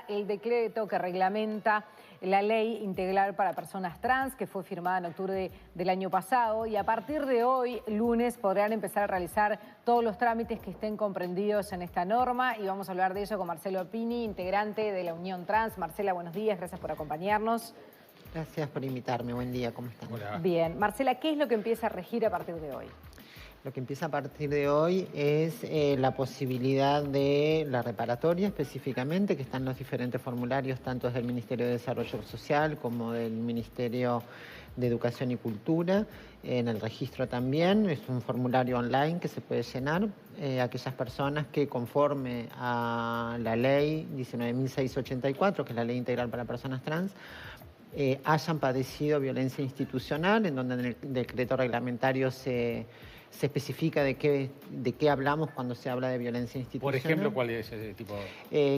el decreto que reglamenta la ley integral para personas trans, que fue firmada en octubre del año pasado, y a partir de hoy, lunes, podrán empezar a realizar todos los trámites que estén comprendidos en esta norma, y vamos a hablar de ello con Marcelo Pini, integrante de la Unión Trans. Marcela, buenos días, gracias por acompañarnos. Gracias por invitarme, buen día, ¿cómo están? Hola. Bien, Marcela, ¿qué es lo que empieza a regir a partir de hoy? Lo que empieza a partir de hoy es la posibilidad de la reparatoria específicamente, que están los diferentes formularios, tanto del Ministerio de Desarrollo Social como del Ministerio de Educación y Cultura. En el registro también es un formulario online que se puede llenar. Aquellas personas que conforme a la ley 19.684, que es la ley integral para personas trans, hayan padecido violencia institucional, en donde en el decreto reglamentario se especifica de qué hablamos cuando se habla de violencia institucional. Por ejemplo, ¿cuál es ese tipo?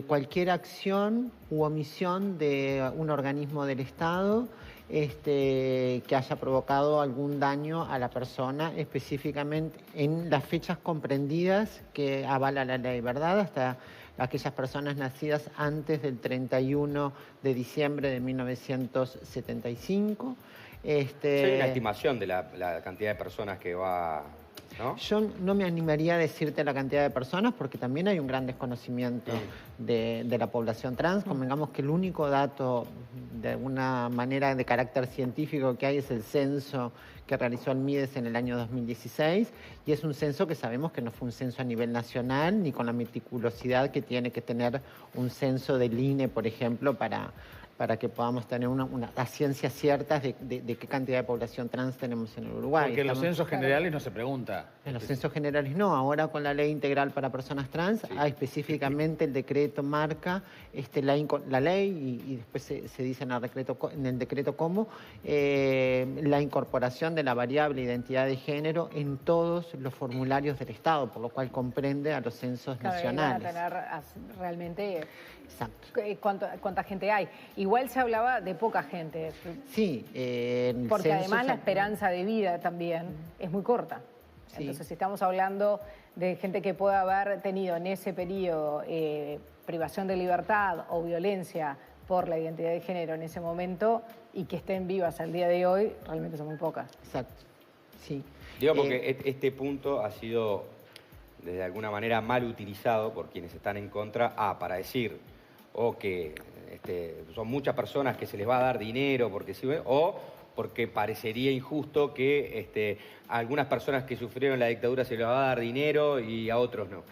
Cualquier acción u omisión de un organismo del Estado que haya provocado algún daño a la persona, específicamente en las fechas comprendidas que avala la ley, ¿verdad? Hasta aquellas personas nacidas antes del 31 de diciembre de 1975. Hay una estimación de la cantidad de personas que va, ¿no? Yo no me animaría a decirte la cantidad de personas porque también hay un gran desconocimiento de la población trans. Convengamos que el único dato de alguna manera de carácter científico que hay es el censo que realizó el MIDES en el año 2016, y es un censo que sabemos que no fue un censo a nivel nacional ni con la meticulosidad que tiene que tener un censo del INE, por ejemplo, para que podamos tener la ciencia cierta de qué cantidad de población trans tenemos en el Uruguay. Porque en los censos generales no se pregunta. En los censos generales no. Ahora con la ley integral para personas trans, hay específicamente el decreto marca la ley y después se dice en el decreto cómo la incorporación de la variable identidad de género en todos los formularios del Estado, por lo cual comprende a los censos nacionales. Van a tener realmente... Exacto. ¿Cuánta gente hay? Igual se hablaba de poca gente. Sí. Porque además la esperanza de vida también es muy corta. Sí. Entonces, si estamos hablando de gente que pueda haber tenido en ese periodo privación de libertad o violencia por la identidad de género en ese momento y que estén vivas al día de hoy, realmente son muy pocas. Exacto. Sí. Digo, porque este punto ha sido, de alguna manera, mal utilizado por quienes están en contra, para decir o que son muchas personas que se les va a dar dinero porque sí, o porque parecería injusto que a algunas personas que sufrieron la dictadura se les va a dar dinero y a otros no.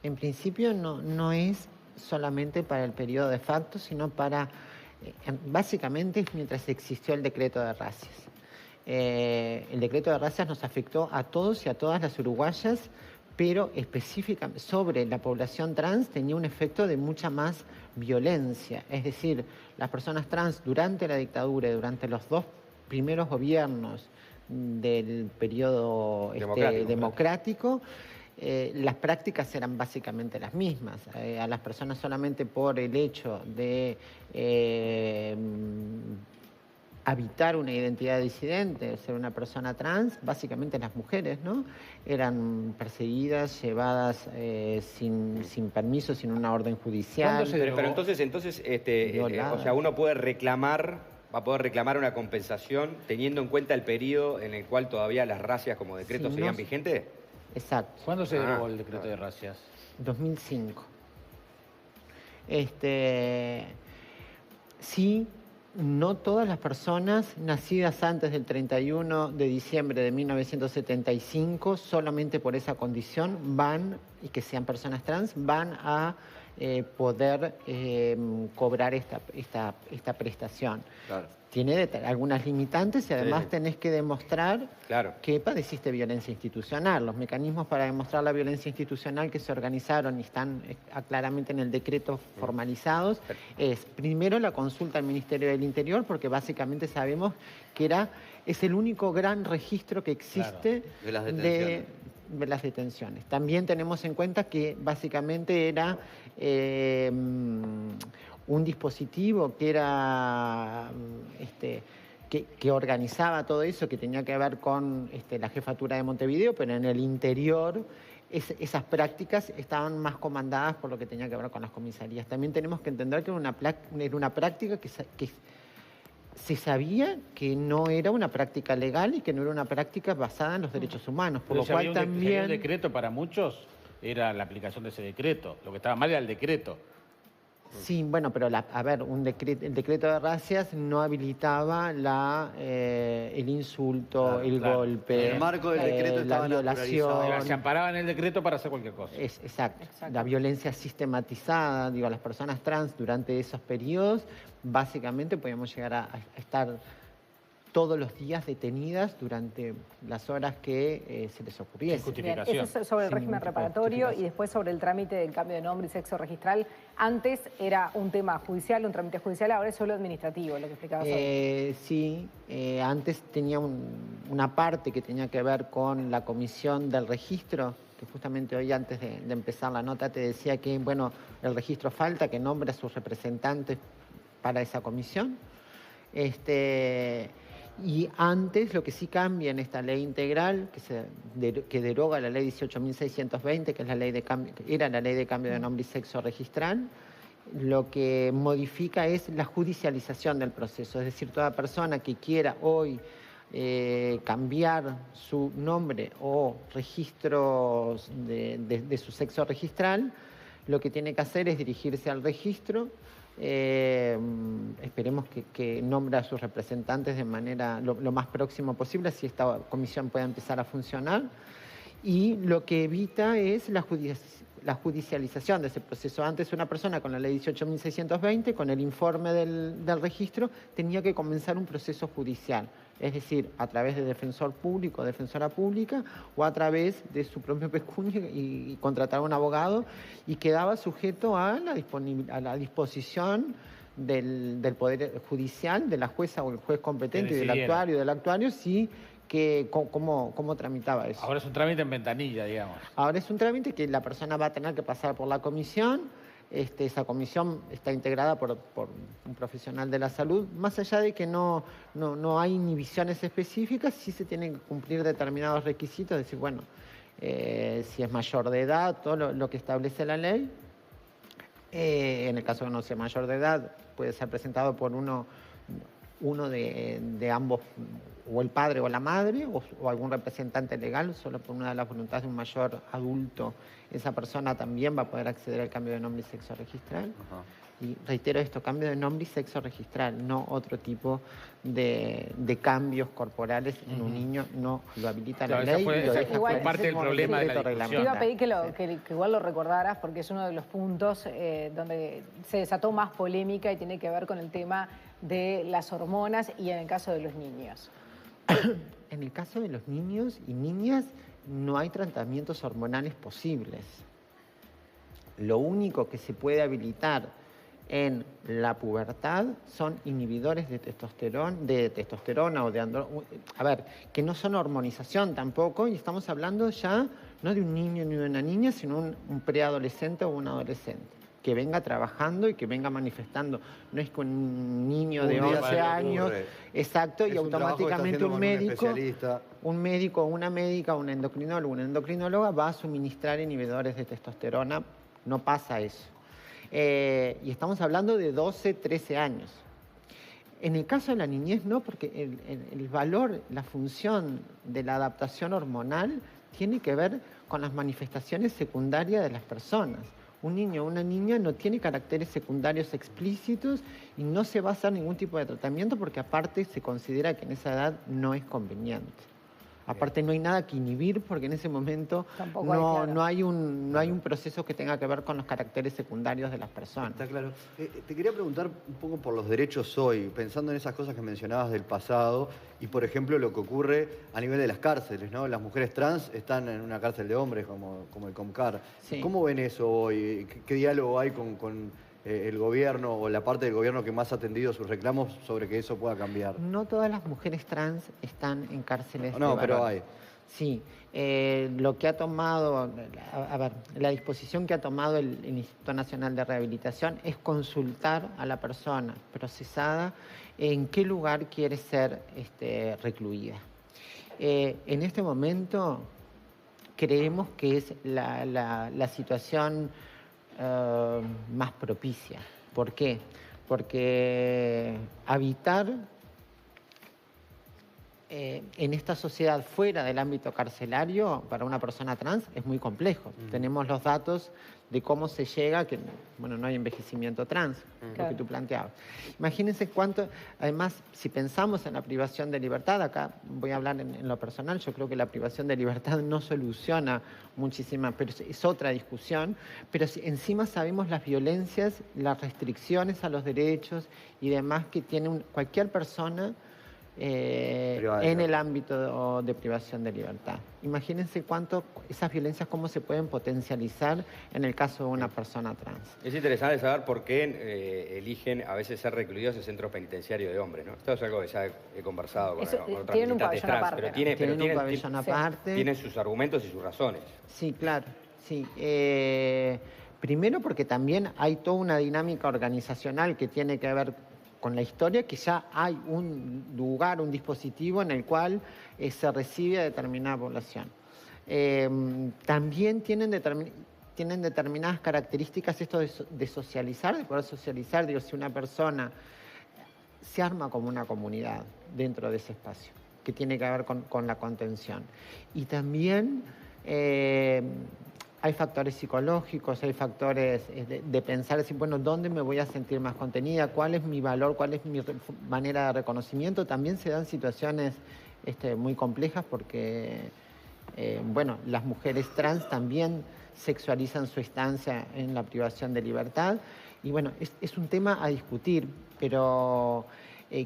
En principio no es solamente para el periodo de facto, sino para, básicamente es mientras existió el decreto de racias. El decreto de racias nos afectó a todos y a todas las uruguayas, pero específicamente sobre la población trans tenía un efecto de mucha más violencia. Es decir, las personas trans durante la dictadura y durante los dos primeros gobiernos del periodo democrático, las prácticas eran básicamente las mismas. A las personas solamente por el hecho de habitar una identidad disidente, ser una persona trans, básicamente las mujeres, ¿no? Eran perseguidas, llevadas sin permiso, sin una orden judicial. Pero entonces o sea, uno puede reclamar, va a poder reclamar una compensación teniendo en cuenta el periodo en el cual todavía las racias como decreto seguían vigentes. Exacto. ¿Cuándo se derogó el decreto de racias? 2005. Sí. No todas las personas nacidas antes del 31 de diciembre de 1975, solamente por esa condición y que sean personas trans, van a poder cobrar esta prestación. Claro. Tiene algunas limitantes y además tenés que demostrar que padeciste violencia institucional. Los mecanismos para demostrar la violencia institucional que se organizaron y están claramente en el decreto formalizados es primero la consulta al Ministerio del Interior, porque básicamente sabemos que es el único gran registro que existe de las detenciones. De las detenciones. También tenemos en cuenta que básicamente era un dispositivo que era que organizaba todo eso, que tenía que ver con la jefatura de Montevideo, pero en el interior esas prácticas estaban más comandadas por lo que tenía que ver con las comisarías. También tenemos que entender que era una práctica que se sabía que no era una práctica legal y que no era una práctica basada en los derechos humanos, por Pero lo si cual había también... un decreto para muchos, era la aplicación de ese decreto. Lo que estaba mal era el decreto. Sí, bueno, pero a ver, el decreto de razzias no habilitaba el insulto, Claro, el claro. golpe, En el marco del decreto la estaba violación. Se amparaba en el decreto para hacer cualquier cosa. Exacto. Exacto. La violencia sistematizada, digo, las personas trans durante esos periodos, básicamente podíamos llegar a estar todos los días detenidas durante las horas que se les ocurriese. Sin Bien, justificación. eso es sobre el Sin régimen ningún tipo de reparatorio y justificación. después sobre el trámite del cambio de nombre y sexo registral. Antes era un tema judicial, un trámite judicial, ahora es solo administrativo, lo que explicabas hoy. Sí, antes tenía una parte que tenía que ver con la comisión del registro, que justamente hoy antes de empezar la nota te decía que, bueno, el registro falta, que nombre a sus representantes para esa comisión. Y antes lo que sí cambia en esta ley integral, que deroga la ley 18.620, que es era la ley de cambio de nombre y sexo registral, lo que modifica es la judicialización del proceso. Es decir, toda persona que quiera hoy cambiar su nombre o registros de su sexo registral, lo que tiene que hacer es dirigirse al registro. Esperemos que nombre a sus representantes de manera lo más próximo posible, así esta comisión pueda empezar a funcionar. Y lo que evita es la judicialización de ese proceso. Antes una persona con la ley 18.620, con el informe del registro, tenía que comenzar un proceso judicial. Es decir, a través de defensor público, defensora pública, o a través de su propio pecunio y contratar a un abogado, y quedaba sujeto a la disposición del Poder Judicial, de la jueza o el juez competente, y del actuario, sí, cómo tramitaba eso. Ahora es un trámite en ventanilla, digamos. Ahora es un trámite que la persona va a tener que pasar por la comisión. Esa comisión está integrada por un profesional de la salud. Más allá de que no hay inhibiciones específicas, sí se tienen que cumplir determinados requisitos, es decir, bueno, si es mayor de edad, todo lo que establece la ley. En el caso de no sea mayor de edad, puede ser presentado por uno de ambos, o el padre o la madre, o algún representante legal, solo por una de las voluntades de un mayor adulto. Esa persona también va a poder acceder al cambio de nombre y sexo registral. Ajá. Y reitero esto, cambio de nombre y sexo registral, no otro tipo de cambios corporales en un niño, no lo habilita la ley. Esa deja fue fuera. parte del problema de la Te discusión. iba a pedir que igual lo recordaras porque es uno de los puntos donde se desató más polémica y tiene que ver con el tema de las hormonas y en el caso de los niños. En el caso de los niños y niñas no hay tratamientos hormonales posibles. Lo único que se puede habilitar en la pubertad son inhibidores de testosterona o a ver, que no son hormonización tampoco, y estamos hablando ya no de un niño ni de una niña, sino un preadolescente o un adolescente que venga trabajando y que venga manifestando. No es que un niño de 11 años, exacto, y automáticamente un médico, una médica, un endocrinólogo, una endocrinóloga va a suministrar inhibidores de testosterona. No pasa eso. Y estamos hablando de 12, 13 años. En el caso de la niñez no, porque el valor, la función de la adaptación hormonal tiene que ver con las manifestaciones secundarias de las personas. Un niño o una niña no tiene caracteres secundarios explícitos y no se va a hacer ningún tipo de tratamiento porque aparte se considera que en esa edad no es conveniente. Aparte no hay nada que inhibir porque en ese momento no hay un proceso que tenga que ver con los caracteres secundarios de las personas. Está claro. Te quería preguntar un poco por los derechos hoy, pensando en esas cosas que mencionabas del pasado y, por ejemplo, lo que ocurre a nivel de las cárceles, ¿no? Las mujeres trans están en una cárcel de hombres como el COMCAR. Sí. ¿Cómo ven eso hoy? ¿Qué diálogo hay con el gobierno o la parte del gobierno que más ha atendido sus reclamos sobre que eso pueda cambiar? No todas las mujeres trans están en cárceles de No, pero varones. hay. Sí, lo que ha tomado, la disposición que ha tomado el Instituto Nacional de Rehabilitación es consultar a la persona procesada en qué lugar quiere ser recluida. En este momento, creemos que es la situación más propicia. ¿Por qué? Porque habitar en esta sociedad fuera del ámbito carcelario para una persona trans es muy complejo. Tenemos los datos de cómo se llega, que bueno, no hay envejecimiento trans, lo que tú planteabas. Imagínense cuánto, además, si pensamos en la privación de libertad, acá voy a hablar en lo personal, yo creo que la privación de libertad no soluciona muchísimas, pero es otra discusión, pero si encima sabemos las violencias, las restricciones a los derechos y demás que tiene cualquier persona en el ámbito de privación de libertad. Imagínense cuánto esas violencias, cómo se pueden potencializar en el caso de una persona trans. Es interesante saber por qué eligen a veces ser recluidos en centros penitenciarios de hombres, ¿no? Esto es algo que ya he conversado con otras militantes trans, aparte, pero tienen un pabellón aparte. Tienen sus argumentos y sus razones. Sí, claro, sí. Primero porque también hay toda una dinámica organizacional que tiene que ver con la historia, que ya hay un lugar, un dispositivo en el cual se recibe a determinada población. También tienen determinadas características esto de socializar, de poder socializar. Digo, si una persona se arma como una comunidad dentro de ese espacio, que tiene que ver con la contención. Y también hay factores psicológicos, hay factores de pensar, decir, bueno, ¿dónde me voy a sentir más contenida? ¿Cuál es mi valor? ¿Cuál es mi manera de reconocimiento? También se dan situaciones muy complejas porque, bueno, las mujeres trans también sexualizan su estancia en la privación de libertad. Y bueno, es un tema a discutir, pero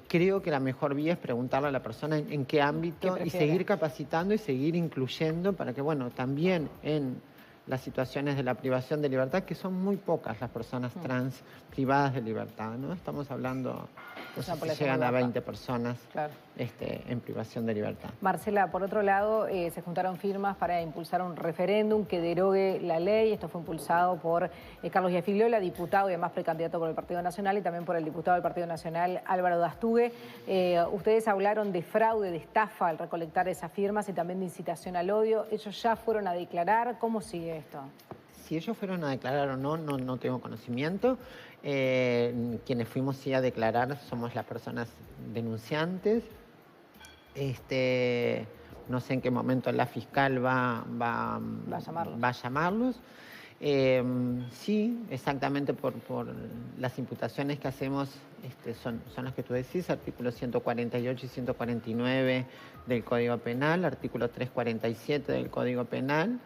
creo que la mejor vía es preguntarle a la persona en qué ámbito y seguir capacitando y seguir incluyendo para que, bueno, también en las situaciones de la privación de libertad, que son muy pocas las personas trans privadas de libertad, ¿no? Estamos hablando, no sé si llegan a 20 personas en privación de libertad. Marcela, por otro lado, se juntaron firmas para impulsar un referéndum que derogue la ley. Esto fue impulsado por Carlos Iafigliola, diputado y además precandidato por el Partido Nacional, y también por el diputado del Partido Nacional, Álvaro Dastugue. Ustedes hablaron de fraude, de estafa al recolectar esas firmas y también de incitación al odio. ¿Ellos ya fueron a declarar? ¿Cómo sigue esto? Si ellos fueron a declarar o no tengo conocimiento. Quienes fuimos sí a declarar somos las personas denunciantes. No sé en qué momento la fiscal va a llamarlos. Sí, exactamente por las imputaciones que hacemos son las que tú decís, artículos 148 y 149 del Código Penal, artículo 347 del Código Penal,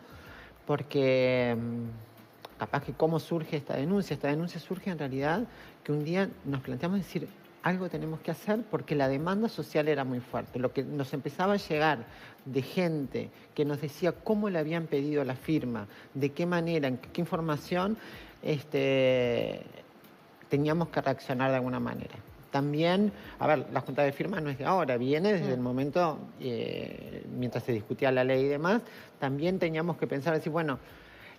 porque capaz que cómo surge esta denuncia. Esta denuncia surge en realidad que un día nos planteamos decir, algo tenemos que hacer porque la demanda social era muy fuerte. Lo que nos empezaba a llegar de gente que nos decía cómo le habían pedido la firma, de qué manera, en qué información teníamos que reaccionar de alguna manera. También, a ver, la junta de firmas no es de ahora, viene desde el momento, mientras se discutía la ley y demás, también teníamos que pensar, decir, bueno,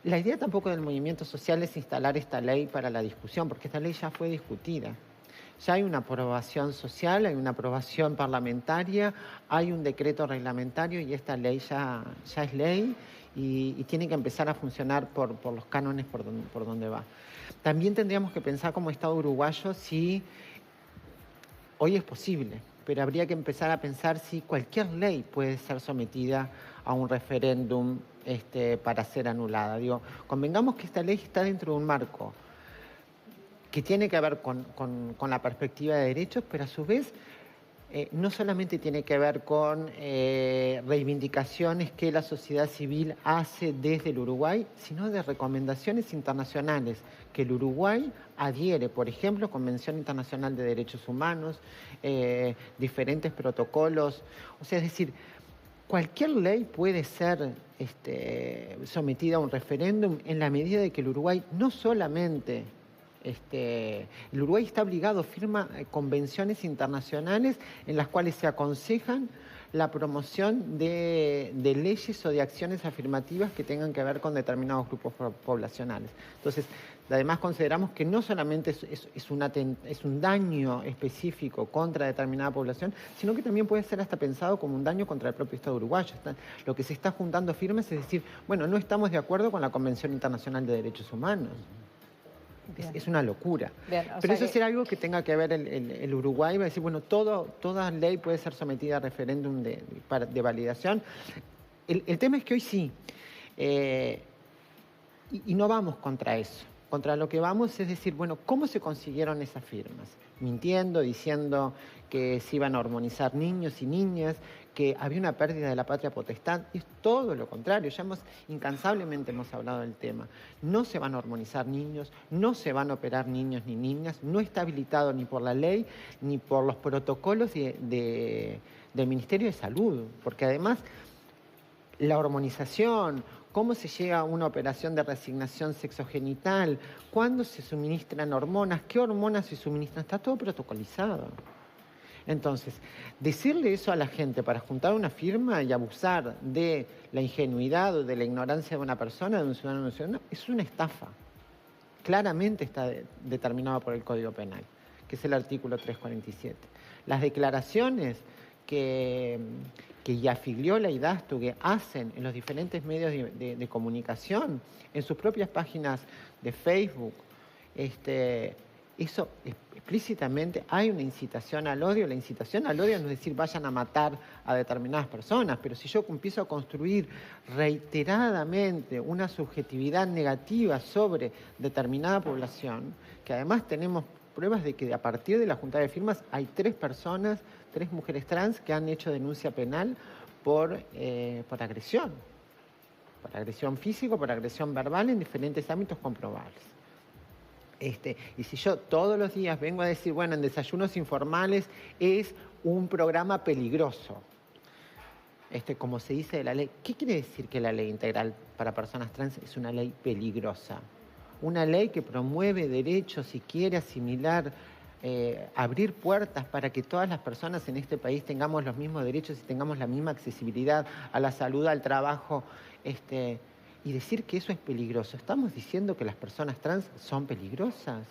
la idea tampoco del movimiento social es instalar esta ley para la discusión, porque esta ley ya fue discutida. Ya hay una aprobación social, hay una aprobación parlamentaria, hay un decreto reglamentario y esta ley ya es ley y tiene que empezar a funcionar por los cánones por donde va. También tendríamos que pensar como Estado uruguayo si hoy es posible, pero habría que empezar a pensar si cualquier ley puede ser sometida a un referéndum para ser anulada. Digo, convengamos que esta ley está dentro de un marco que tiene que ver con la perspectiva de derechos, pero a su vez no solamente tiene que ver con reivindicaciones que la sociedad civil hace desde el Uruguay, sino de recomendaciones internacionales que el Uruguay adhiere, por ejemplo, Convención Internacional de Derechos Humanos, diferentes protocolos. O sea, es decir, cualquier ley puede ser sometida a un referéndum en la medida de que el Uruguay no solamente... el Uruguay está obligado, firma convenciones internacionales en las cuales se aconsejan la promoción de leyes o de acciones afirmativas que tengan que ver con determinados grupos poblacionales. Entonces, Además, consideramos que no solamente es un daño específico contra determinada población, sino que también puede ser hasta pensado como un daño contra el propio Estado uruguayo. Lo que se está juntando firmes es decir, bueno, no estamos de acuerdo con la Convención Internacional de Derechos Humanos. Es una locura. Bien, pero eso será algo que tenga que ver el Uruguay, va a decir, bueno, toda ley puede ser sometida a referéndum de validación. El tema es que hoy sí, y no vamos contra eso. Contra lo que vamos es decir, bueno, ¿cómo se consiguieron esas firmas? Mintiendo, diciendo que se iban a hormonizar niños y niñas, que había una pérdida de la patria potestad. Es todo lo contrario, incansablemente hemos hablado del tema. No se van a hormonizar niños, no se van a operar niños ni niñas, no está habilitado ni por la ley ni por los protocolos del Ministerio de Salud, porque además la hormonización, cómo se llega a una operación de reasignación sexogenital, cuándo se suministran hormonas, qué hormonas se suministran, está todo protocolizado. Entonces, decirle eso a la gente para juntar una firma y abusar de la ingenuidad o de la ignorancia de una persona, de un ciudadano o de una ciudadana, es una estafa. Claramente está determinado por el Código Penal, que es el artículo 347. Las declaraciones que Yafigliola y Dastugue hacen en los diferentes medios de comunicación, en sus propias páginas de Facebook, eso explícitamente hay una incitación al odio. La incitación al odio no es decir vayan a matar a determinadas personas, pero si yo empiezo a construir reiteradamente una subjetividad negativa sobre determinada población, que además tenemos pruebas de que a partir de la junta de firmas hay 3 mujeres trans que han hecho denuncia penal por agresión. Por agresión física, por agresión verbal en diferentes ámbitos comprobables. Y si yo todos los días vengo a decir, bueno, en Desayunos Informales es un programa peligroso, como se dice de la ley, ¿qué quiere decir que la ley integral para personas trans es una ley peligrosa? Una ley que promueve derechos y quiere asimilar, abrir puertas para que todas las personas en este país tengamos los mismos derechos y tengamos la misma accesibilidad a la salud, al trabajo, y decir que eso es peligroso. ¿Estamos diciendo que las personas trans son peligrosas?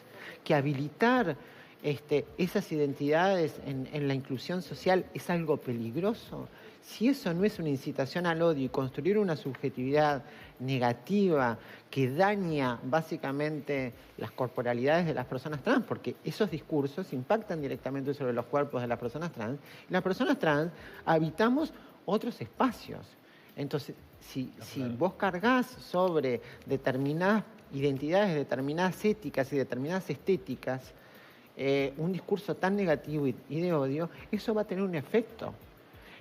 ¿Que habilitar esas identidades en la inclusión social es algo peligroso? Si eso no es una incitación al odio y construir una subjetividad negativa que daña básicamente las corporalidades de las personas trans, porque esos discursos impactan directamente sobre los cuerpos de las personas trans, y las personas trans habitamos otros espacios. Entonces, si vos cargás sobre determinadas identidades, determinadas éticas y determinadas estéticas, un discurso tan negativo y de odio, eso va a tener un efecto.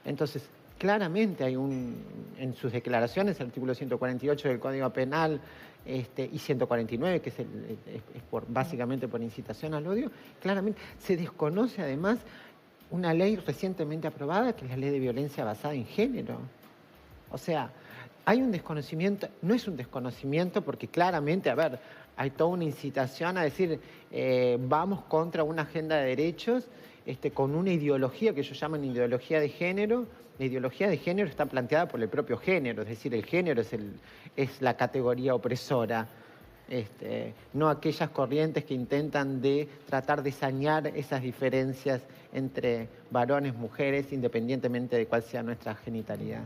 Entonces, claramente hay en sus declaraciones, el artículo 148 del Código Penal y 149, que es básicamente por incitación al odio, claramente se desconoce además una ley recientemente aprobada, que es la Ley de Violencia Basada en Género. O sea, hay un desconocimiento, no es un desconocimiento porque claramente, hay toda una incitación a decir vamos contra una agenda de derechos con una ideología que ellos llaman ideología de género. La ideología de género está planteada por el propio género, es decir, el género es la categoría opresora, no aquellas corrientes que intentan tratar de sanear esas diferencias entre varones, mujeres, independientemente de cuál sea nuestra genitalidad.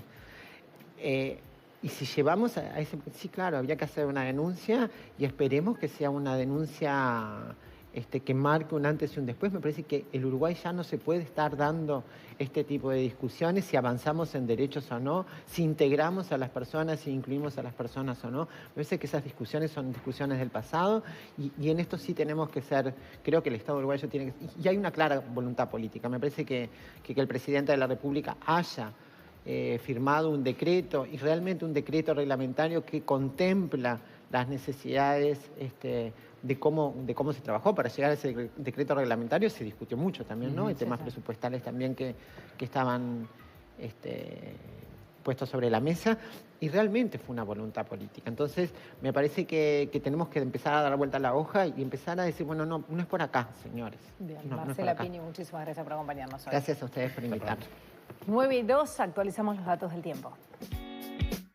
Y si llevamos a ese... Sí, claro, habría que hacer una denuncia y esperemos que sea una denuncia que marque un antes y un después. Me parece que el Uruguay ya no se puede estar dando este tipo de discusiones, si avanzamos en derechos o no, si integramos a las personas, si incluimos a las personas o no. Me parece que esas discusiones son discusiones del pasado y en esto sí tenemos que ser, creo que el Estado uruguayo tiene que... Y hay una clara voluntad política. Me parece que el presidente de la República haya firmado un decreto, y realmente un decreto reglamentario que contempla las necesidades de cómo se trabajó para llegar a ese decreto reglamentario. Se discutió mucho también, ¿no? Hay temas presupuestales también que estaban puestos sobre la mesa, y realmente fue una voluntad política. Entonces, me parece que tenemos que empezar a dar vuelta a la hoja y empezar a decir, bueno, no es por acá, señores. Bien, no, Marcela Pini, muchísimas gracias por acompañarnos hoy. Gracias a ustedes por invitarme. 9:02, actualizamos los datos del tiempo.